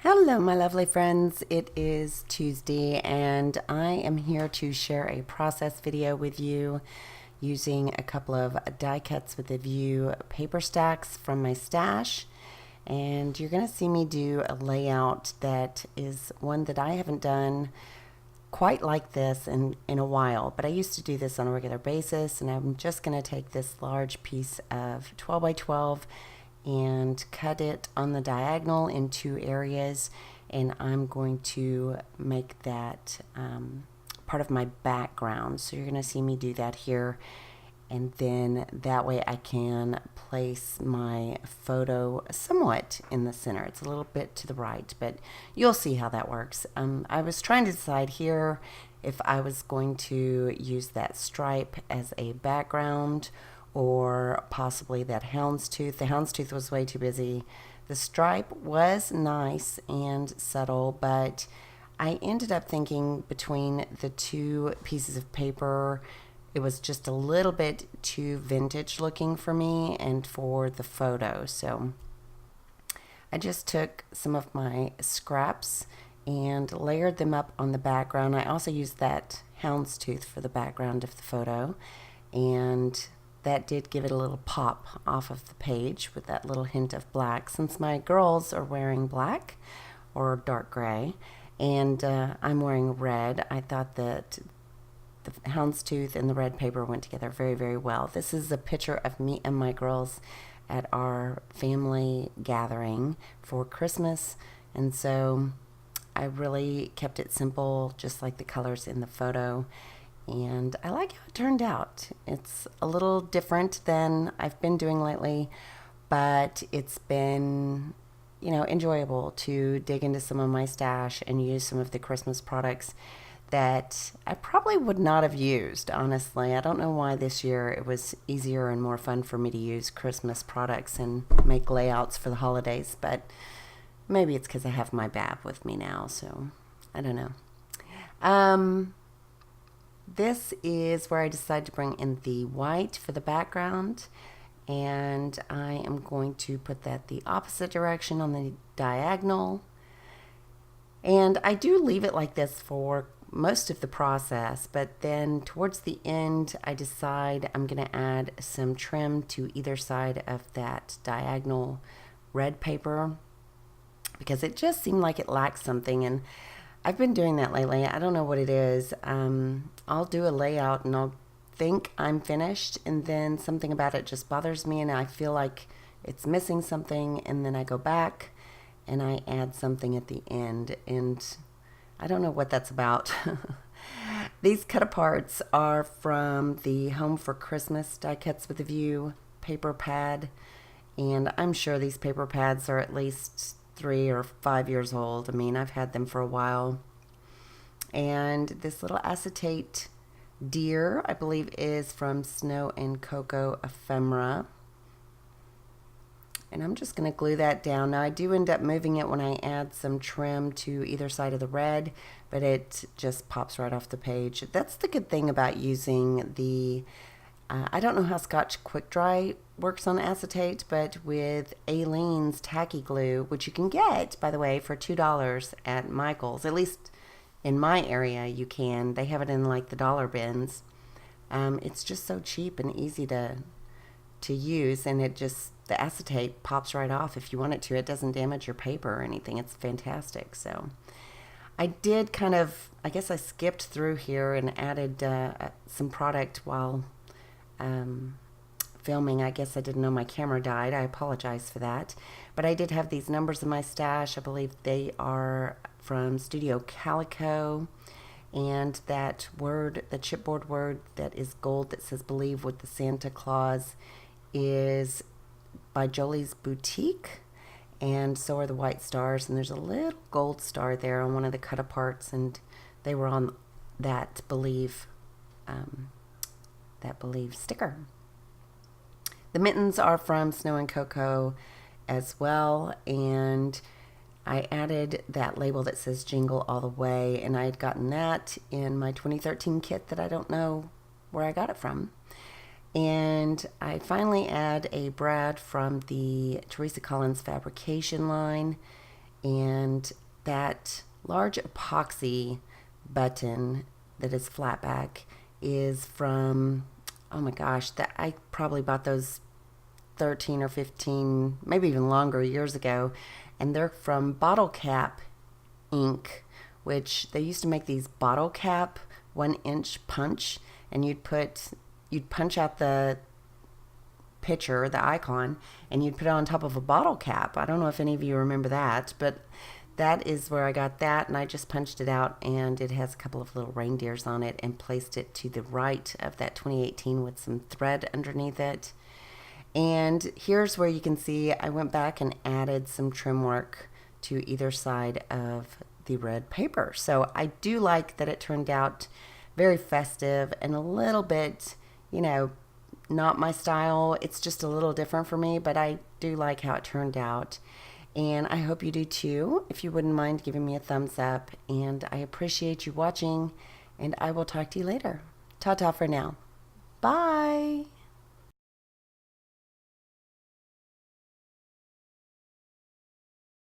Hello, my lovely friends. It is Tuesday, and I am here to share a process video with you using a couple of die cuts with a view paper stacks from my stash. And you're going to see me do a layout that is one that I haven't done quite like this in a while, but I used to do this on a regular basis, and I'm just going to take this large piece of 12 by 12 and cut it on the diagonal in two areas, and I'm going to make that part of my background. So you're going to see me do that here, and then that way I can place my photo somewhat in the center. It's a little bit to the right, but you'll see how that works. I was trying to decide here if I was going to use that stripe as a background or possibly that houndstooth. The houndstooth was way too busy. The stripe was nice and subtle, but I ended up thinking between the two pieces of paper, it was just a little bit too vintage looking for me and for the photo. So I just took some of my scraps and layered them up on the background. I also used that houndstooth for the background of the photo, and that did give it a little pop off of the page with that little hint of black, since my girls are wearing black or dark gray and I'm wearing red. I thought that the houndstooth and the red paper went together very, very well. This is a picture of me and my girls at our family gathering for Christmas, and so I really kept it simple, just like the colors in the photo. And I like how it turned out. It's a little different than I've been doing lately, but it's been, enjoyable to dig into some of my stash and use some of the Christmas products that I probably would not have used, honestly. I don't know why this year it was easier and more fun for me to use Christmas products and make layouts for the holidays, but maybe it's because I have my Bab with me now, so I don't know. This is where I decided to bring in the white for the background, and I am going to put that the opposite direction on the diagonal. And I do leave it like this for most of the process, but then towards the end I decide I'm going to add some trim to either side of that diagonal red paper because it just seemed like it lacked something, and I've been doing that lately. I don't know what it is. I'll do a layout and I'll think I'm finished, and then something about it just bothers me and I feel like it's missing something, and then I go back and I add something at the end, and I don't know what that's about. These cut aparts are from the Home for Christmas Die Cuts with a View paper pad, and I'm sure these paper pads are at least 3 or 5 years old. I mean, I've had them for a while. And this little acetate deer, I believe, is from Snow and Cocoa Ephemera. And I'm just going to glue that down. Now, I do end up moving it when I add some trim to either side of the red, but it just pops right off the page. That's the good thing about using the I don't know how Scotch Quick Dry works on acetate, but with Aleene's tacky glue, which you can get, by the way, for $2 at Michael's, at least in my area you can. They have it in like the dollar bins. It's just so cheap and easy to use, and the acetate pops right off if you want it to. It doesn't damage your paper or anything. It's fantastic. So I did I guess I skipped through here and added some product while filming. I guess I didn't know my camera died. I apologize for that. But I did have these numbers in my stash. I believe they are from Studio Calico. And that word, the chipboard word that is gold that says believe with the Santa Claus, is by Jolie's Boutique. And so are the white stars. And there's a little gold star there on one of the cut aparts. And they were on that believe sticker. The mittens are from Snow and Cocoa as well, and I added that label that says Jingle All the Way, and I had gotten that in my 2013 kit that I don't know where I got it from. And I finally add a brad from the Teresa Collins fabrication line, And that large epoxy button that is flat back is from, oh my gosh, that I probably bought those 13 or 15, maybe even longer years ago. And they're from Bottle Cap ink, which they used to make these bottle cap 1-inch punch, and you'd punch out the picture, the icon, and you'd put it on top of a bottle cap. I don't know if any of you remember that, but that is where I got that, and I just punched it out, and it has a couple of little reindeers on it, and placed it to the right of that 2018 with some thread underneath it. And here's where you can see I went back and added some trim work to either side of the red paper. So I do like that it turned out very festive and a little bit, not my style. It's just a little different for me, but I do like how it turned out. And I hope you do too. If you wouldn't mind giving me a thumbs up. And I appreciate you watching, and I will talk to you later. Ta-ta for now. Bye.